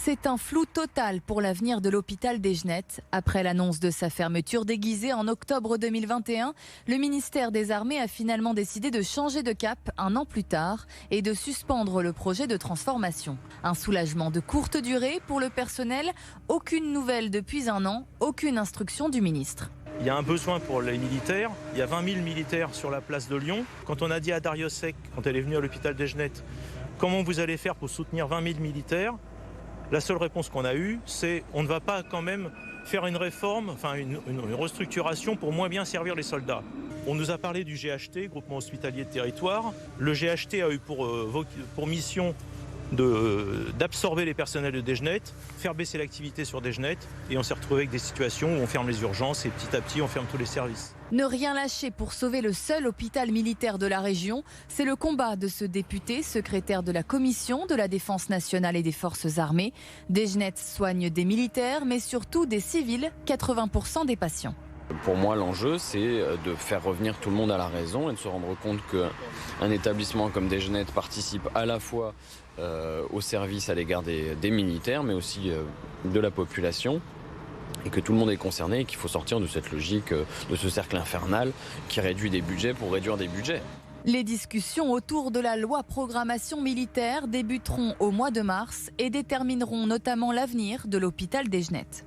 C'est un flou total pour l'avenir de l'hôpital des Genettes. Après l'annonce de sa fermeture déguisée en octobre 2021, le ministère des Armées a finalement décidé de changer de cap un an plus tard et de suspendre le projet de transformation. Un soulagement de courte durée pour le personnel. Aucune nouvelle depuis un an, aucune instruction du ministre. Il y a un besoin pour les militaires. Il y a 20 000 militaires sur la place de Lyon. Quand on a dit à Dariussec, quand elle est venue à l'hôpital des Genettes, comment vous allez faire pour soutenir 20 000 militaires ? La seule réponse qu'on a eue, c'est on ne va pas quand même faire une réforme, enfin une restructuration pour moins bien servir les soldats. On nous a parlé du GHT, Groupement Hospitalier de Territoire. Le GHT a eu pour mission d'absorber les personnels de Desgenettes, faire baisser l'activité sur Desgenettes, et on s'est retrouvé avec des situations où on ferme les urgences et petit à petit on ferme tous les services. Ne rien lâcher pour sauver le seul hôpital militaire de la région, c'est le combat de ce député, secrétaire de la Commission de la Défense nationale et des Forces armées. Desgenettes soigne des militaires, mais surtout des civils, 80% des patients. Pour moi, l'enjeu, c'est de faire revenir tout le monde à la raison et de se rendre compte qu'un établissement comme Desgenettes participe à la fois au service à l'égard des militaires, mais aussi de la population, et que tout le monde est concerné et qu'il faut sortir de cette logique, de ce cercle infernal qui réduit des budgets pour réduire des budgets. Les discussions autour de la loi programmation militaire débuteront au mois de mars et détermineront notamment l'avenir de l'hôpital des Genettes.